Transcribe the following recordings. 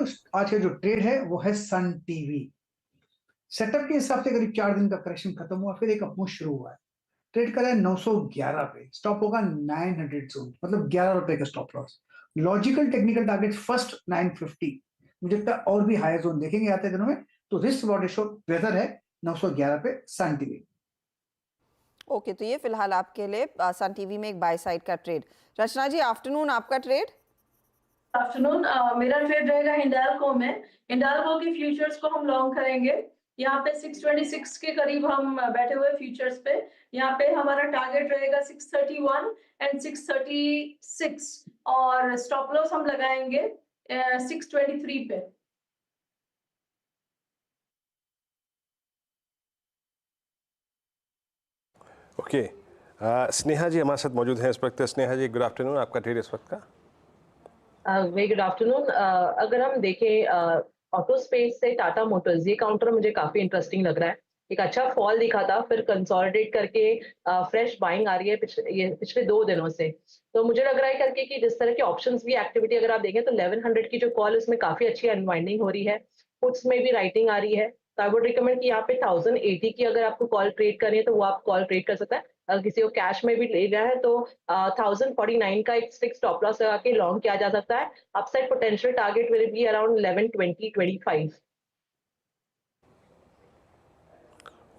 पे आज का जो ट्रेड है वो है सन टीवी। सेटअप के हिसाब से करीब 4 दिन का करेक्शन खत्म हुआ, फिर एक अपमूव शुरू हुआ है। ट्रेड कर रहा है 911 पे, स्टॉप होगा 900 जोन, मतलब 11 रुपए का stop loss. Logical technical target first 950, मुझे लगता है और भी हायर जोन देखेंगे आते दिनों में। तो रिस्क रिवॉर्ड रेशियो बेहतर है 911 पे सन टीवी। ओके, तो ये फिलहाल आपके लिए सन टीवी में एक बाय साइड का ट्रेड। रचना जी, आफ्टरनून आपका ट्रेड। आफ्टरनून मेरा ट्रेड रहेगा हिंडाल्को में। हिंडाल्को के फ्यूचर्स को हम लॉन्ग करेंगे। यहाँ पे 626 के करीब हम बैठे हुए फ्यूचर्स पे। यहाँ पे हमारा टारगेट रहेगा 631 एंड 636 और स्टॉप लॉस हम लगाएंगे 623 पे। ओके, स्नेहा जी हमारे साथ मौजूद हैं इस वक्त। स्नेहा जी, गुड आफ्टरनून, आपका ट्रेड इस वक्त का। Very good afternoon. अगर हम देखें ऑटो स्पेस से टाटा मोटर्स, ये काउंटर मुझे काफी इंटरेस्टिंग लग रहा है। एक अच्छा फॉल दिखा था, फिर कंसोलिडेट करके फ्रेश बाइंग आ रही है पिछले 2 दिनों से। तो मुझे लग रहा है करके कि जिस तरह की ऑप्शंस भी एक्टिविटी अगर आप देखें तो 1100 की जो कॉल उसमें काफी अच्छी अनवाइंडिंग हो रही है, पुट्स में भी राइटिंग आ रही है। तो आई वुड रिकमेंड कि यहाँ पे 1080 की अगर आपको कॉल ट्रेड करनी है तो वो आप कॉल ट्रेड कर सकता है। अगर किसी को कैश में भी ले रहा है तो 1049 का एक स्टिक स्टॉप लॉस लगा के लॉन्ग किया जा सकता है। Upside potential target will be around 1120-25।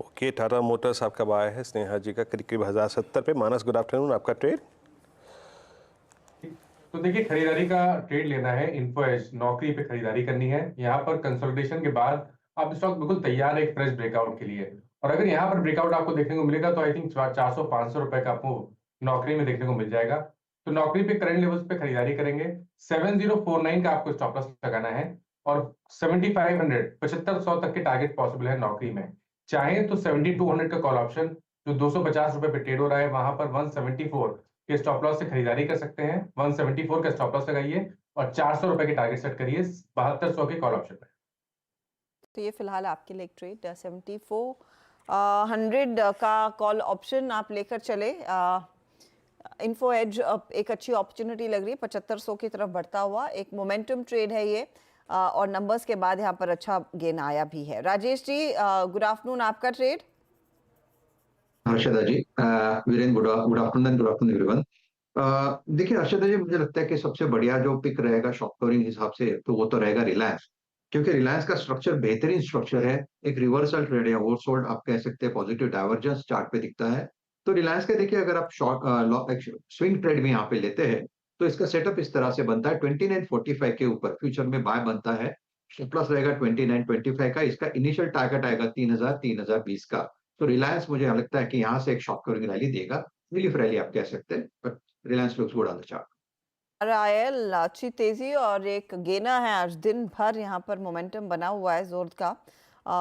Okay, Tata Motors आपका बाय है स्नेहा जी का करीब 1070 पे। मानस, गुड आफ्टरनून, आपका ट्रेड। तो देखिए, खरीदारी का ट्रेड लेना है, इन्फो एज नौकरी पे खरीदारी करनी है। यहाँ पर कंसोलिडेशन के बाद अब स्टॉक बिल्कुल तैयार है एक फ्रेश ब्रेकआउट के लिए। और अगर यहाँ पर ब्रेकआउट आपको देखने को मिलेगा तो आई थिंक 400-500 रुपए का आपको नौकरी में देखने को मिल जाएगा। तो नौकरी पे करंट लेवल्स पे खरीदारी करेंगे। 7049 का आपको स्टॉप लॉस लगाना है और 7500 7500 तक के टारगेट पॉसिबल है नौकरी में। चाहे तो 7200 का कॉल ऑप्शन जो 250 रुपए पे ट्रेड हो रहा है, वहां पर 174 के स्टॉप लॉस से खरीदारी कर सकते हैं। 174 का स्टॉप लॉस लगाइए और 400 रुपए के टारगेट सेट करिए 7200 के कॉल ऑप्शन में। तो ये फिलहाल आपके लिए एक ट्रेड 7400 का कॉल ऑप्शन आप लेकर चले। इन्फो एज एक अच्छी अपॉर्चुनिटी लग रही है, 7500 की तरफ बढ़ता हुआ एक मोमेंटम ट्रेड है ये। और नंबर्स के बाद यहाँ पर अच्छा गेन आया भी है। राजेश जी, गुड आफ्टरनून, आपका trade. Harshada ji, Virendra, good afternoon, good afternoon everyone. देखिए हर्षदा जी, मुझे लगता है कि सबसे बढ़िया जो पिक रहेगा शॉर्ट कवरिंग हिसाब से तो वो तो रहेगा रिलायंस, क्योंकि रिलायंस का स्ट्रक्चर बेहतरीन स्ट्रक्चर है। एक रिवर्सल ट्रेड है, ओवरसोल्ड आप कह सकते हैं, पॉजिटिव डाइवर्जेंस चार्ट पे दिखता है। तो रिलायंस का देखिए, अगर आप शॉर्ट स्विंग ट्रेड भी यहाँ पे लेते हैं तो इसका सेटअप इस तरह से बनता है। 2945 के ऊपर फ्यूचर में बाय बनता है, प्लस रहेगा 2925 का। इसका इनिशियल टारगेट आएगा 3020 का। तो रिलायंस मुझे लगता है कि यहाँ से एक शॉर्ट कवरिंग रैली देगा, रिलीफ रैली आप कह सकते हैं, but Reliance looks good on the chart. RIL अच्छी तेजी और एक गेना है, आज दिन भर यहाँ पर मोमेंटम बना हुआ है जोर का।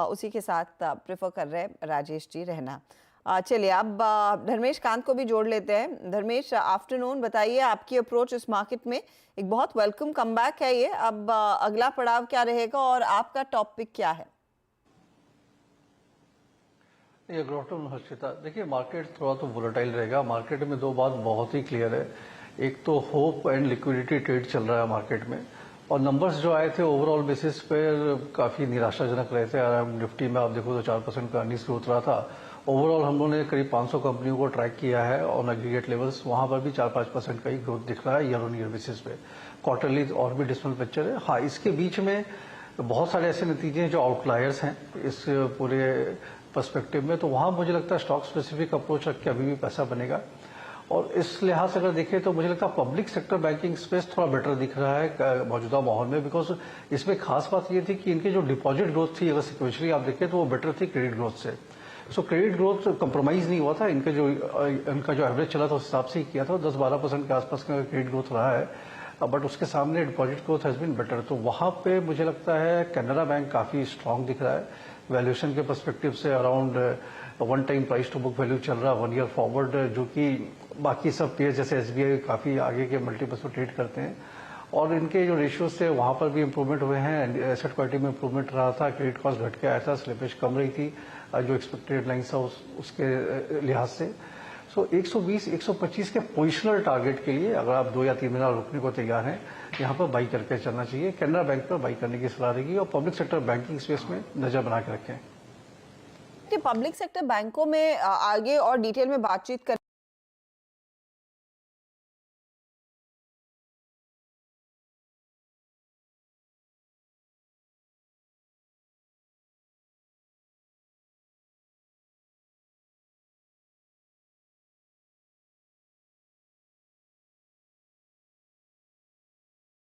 उसी के साथ प्रेफर कर रहे हैं राजेश जी रहना। चलिए अब धर्मेश कांत को भी जोड़ लेते हैं। धर्मेश, आफ्टरनून, बताइए आपकी अप्रोच इस मार्केट में। एक बहुत वेलकम कमबैक है ये, अब अगला पड़ाव क्या रहेगा और आपका टॉपिक क्या है? ये गुड आफ्टरनून हर्षिता। देखिए, मार्केट थोड़ा तो वोलेटाइल रहेगा। मार्केट में 2 बात बहुत ही क्लियर है। एक तो होप एंड लिक्विडिटी ट्रेड चल रहा है मार्केट में, और नंबर्स जो आए थे ओवरऑल बेसिस पर काफी निराशाजनक रहे थे। निफ्टी में आप देखो तो 4% का अर्निंग्स ग्रोथ रहा था। ओवरऑल हम लोगों ने करीब 500 कंपनियों को ट्रैक किया है ऑन एग्रीगेट लेवल्स, वहां पर भी 4-5% का ही ग्रोथ दिख रहा है ईयर ऑन ईयर बेसिस पे। क्वार्टरली और भी डिफरेंट पिक्चर है। हाँ, इसके बीच में बहुत सारे ऐसे नतीजे हैं जो आउटलायर्स हैं इस पूरे पर्सपेक्टिव में। तो वहां मुझे लगता है स्टॉक स्पेसिफिक अप्रोच रख के अभी भी पैसा बनेगा। और इस लिहाज से अगर देखें तो मुझे लगता है पब्लिक सेक्टर बैंकिंग स्पेस थोड़ा बेटर दिख रहा है मौजूदा माहौल में, बिकॉज इसमें खास बात ये थी कि इनकी जो डिपॉजिट ग्रोथ थी, अगर सिक्वेंशली आप देखें तो वो बेटर थी क्रेडिट ग्रोथ से। सो क्रेडिट ग्रोथ कंप्रोमाइज नहीं हुआ था, इनका जो एवरेज चला था उस हिसाब से ही किया था। 10-12% के आसपास का क्रेडिट ग्रोथ रहा है, बट उसके सामने deposit growth has been better. तो वहां पे मुझे लगता है कैनरा बैंक काफी स्ट्रांग दिख रहा है वैल्यूएशन के पर्सपेक्टिव से। Around 1 time price to book value चल रहा है 1 ईयर फॉरवर्ड, जो कि बाकी सब पेयर जैसे एसबीआई काफी आगे के मल्टीपल्स पर ट्रेड करते हैं। और इनके जो रेशियोज थे वहां पर भी इंप्रूवमेंट हुए हैं। एसेट क्वालिटी में इंप्रूवमेंट रहा था, क्रेडिट कॉस्ट घट के आया था, स्लिपेज कम रही थी जो एक्सपेक्टेड लाइन था उसके लिहाज से। सो 120 125 के पोजिशनल टारगेट के लिए अगर आप 2 या 3 महीना रुकने को तैयार हैं, यहाँ पर बाई करके चलना चाहिए। कैनरा बैंक पर बाई करने की सलाह रहेगी और पब्लिक सेक्टर बैंकिंग स्पेस में नजर बना के रखें। पब्लिक सेक्टर बैंकों में आगे और डिटेल में बातचीत कर